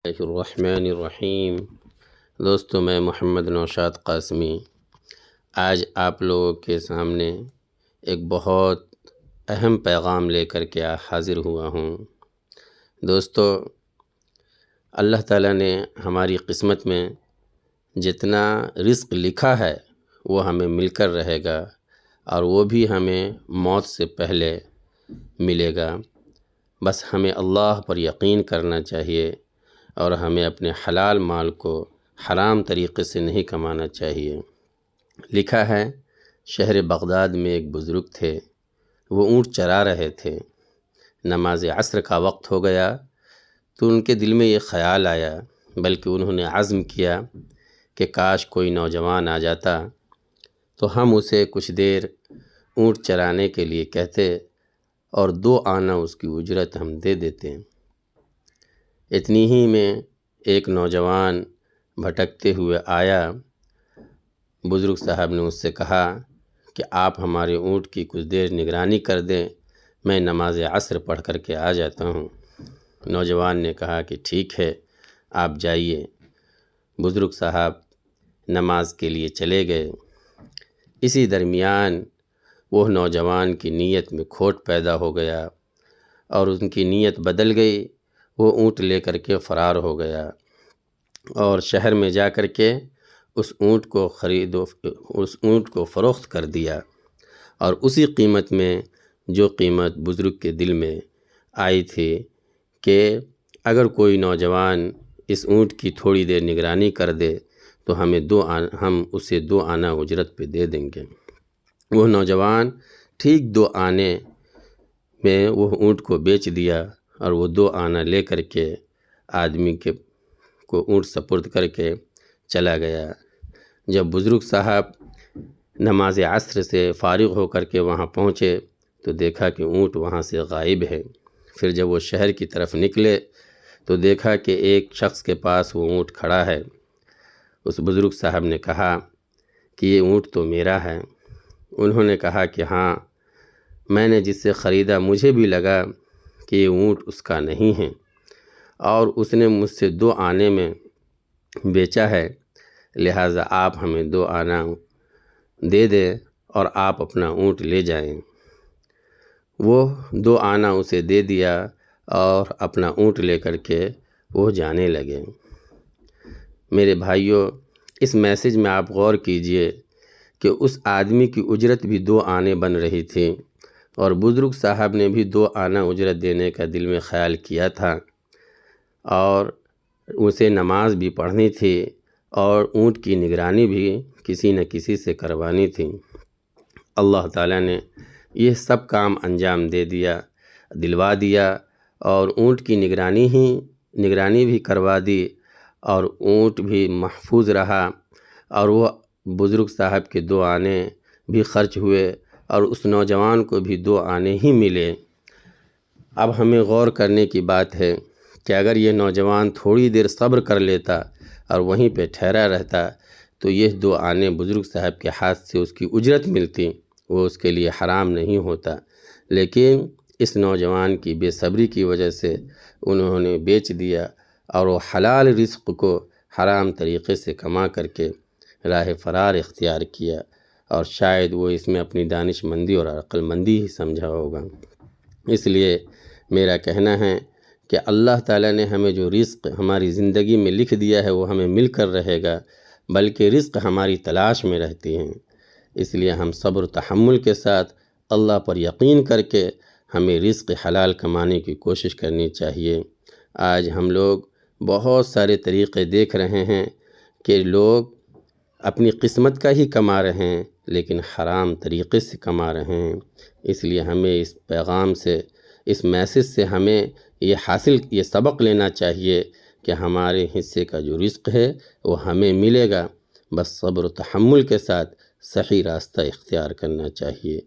الرحمن الرحیم۔ دوستو، میں محمد نوشاد قاسمی آج آپ لوگوں کے سامنے ایک بہت اہم پیغام لے کر کے حاضر ہوا ہوں۔ دوستو، اللہ تعالیٰ نے ہماری قسمت میں جتنا رزق لکھا ہے وہ ہمیں مل کر رہے گا، اور وہ بھی ہمیں موت سے پہلے ملے گا۔ بس ہمیں اللہ پر یقین کرنا چاہیے، اور ہمیں اپنے حلال مال کو حرام طریقے سے نہیں کمانا چاہیے۔ لکھا ہے، شہر بغداد میں ایک بزرگ تھے، وہ اونٹ چرا رہے تھے۔ نماز عصر کا وقت ہو گیا تو ان کے دل میں یہ خیال آیا، بلکہ انہوں نے عزم کیا کہ کاش کوئی نوجوان آ جاتا تو ہم اسے کچھ دیر اونٹ چرانے کے لیے کہتے اور 2 آنا اس کی اجرت ہم دے دیتے۔ اتنی ہی میں ایک نوجوان بھٹکتے ہوئے آیا۔ بزرگ صاحب نے اس سے کہا کہ آپ ہمارے اونٹ کی کچھ دیر نگرانی کر دیں، میں نماز عصر پڑھ کر کے آ جاتا ہوں۔ نوجوان نے کہا کہ ٹھیک ہے، آپ جائیے۔ بزرگ صاحب نماز کے لیے چلے گئے۔ اسی درمیان وہ نوجوان کی نیت میں کھوٹ پیدا ہو گیا، اور ان کی نیت بدل گئی۔ وہ اونٹ لے کر کے فرار ہو گیا، اور شہر میں جا کر کے اس اونٹ کو فروخت کر دیا، اور اسی قیمت میں جو قیمت بزرگ کے دل میں آئی تھی کہ اگر کوئی نوجوان اس اونٹ کی تھوڑی دیر نگرانی کر دے تو ہم اسے 2 آنا اجرت پہ دے دیں گے۔ وہ نوجوان ٹھیک 2 آنے میں وہ اونٹ کو بیچ دیا، اور وہ 2 آنا لے کر کے آدمی کو اونٹ سپرد کر کے چلا گیا۔ جب بزرگ صاحب نماز عصر سے فارغ ہو کر کے وہاں پہنچے تو دیکھا کہ اونٹ وہاں سے غائب ہے۔ پھر جب وہ شہر کی طرف نکلے تو دیکھا کہ ایک شخص کے پاس وہ اونٹ کھڑا ہے۔ اس بزرگ صاحب نے کہا کہ یہ اونٹ تو میرا ہے۔ انہوں نے کہا کہ ہاں، میں نے جس سے خریدا مجھے بھی لگا کہ یہ اونٹ اس کا نہیں ہے، اور اس نے مجھ سے 2 آنے میں بیچا ہے، لہٰذا آپ ہمیں 2 آنا دے دیں اور آپ اپنا اونٹ لے جائیں۔ وہ 2 آنا اسے دے دیا اور اپنا اونٹ لے کر کے وہ جانے لگے۔ میرے بھائیوں، اس میسج میں آپ غور کیجئے کہ اس آدمی کی اجرت بھی 2 آنے بن رہی تھی، اور بزرگ صاحب نے بھی 2 آنا اجرت دینے کا دل میں خیال کیا تھا، اور اسے نماز بھی پڑھنی تھی، اور اونٹ کی نگرانی بھی کسی نہ کسی سے کروانی تھی۔ اللہ تعالیٰ نے یہ سب کام انجام دلوا دیا، اور اونٹ کی نگرانی بھی کروا دی، اور اونٹ بھی محفوظ رہا، اور وہ بزرگ صاحب کے 2 آنے بھی خرچ ہوئے، اور اس نوجوان کو بھی 2 آنے ہی ملے۔ اب ہمیں غور کرنے کی بات ہے کہ اگر یہ نوجوان تھوڑی دیر صبر کر لیتا اور وہیں پہ ٹھہرا رہتا تو یہ 2 آنے بزرگ صاحب کے ہاتھ سے اس کی اجرت ملتی، وہ اس کے لیے حرام نہیں ہوتا۔ لیکن اس نوجوان کی بے صبری کی وجہ سے انہوں نے بیچ دیا، اور وہ حلال رزق کو حرام طریقے سے کما کر کے راہ فرار اختیار کیا، اور شاید وہ اس میں اپنی دانش مندی اور عقل مندی ہی سمجھا ہوگا۔ اس لیے میرا کہنا ہے کہ اللہ تعالیٰ نے ہمیں جو رزق ہماری زندگی میں لکھ دیا ہے وہ ہمیں مل کر رہے گا، بلکہ رزق ہماری تلاش میں رہتی ہیں۔ اس لیے ہم صبر و تحمل کے ساتھ اللہ پر یقین کر کے ہمیں رزق حلال کمانے کی کوشش کرنی چاہیے۔ آج ہم لوگ بہت سارے طریقے دیکھ رہے ہیں کہ لوگ اپنی قسمت کا ہی کما رہے ہیں، لیکن حرام طریقے سے کما رہے ہیں۔ اس لیے ہمیں اس پیغام سے، اس میسج سے ہمیں یہ سبق لینا چاہیے کہ ہمارے حصے کا جو رزق ہے وہ ہمیں ملے گا، بس صبر و تحمل کے ساتھ صحیح راستہ اختیار کرنا چاہیے۔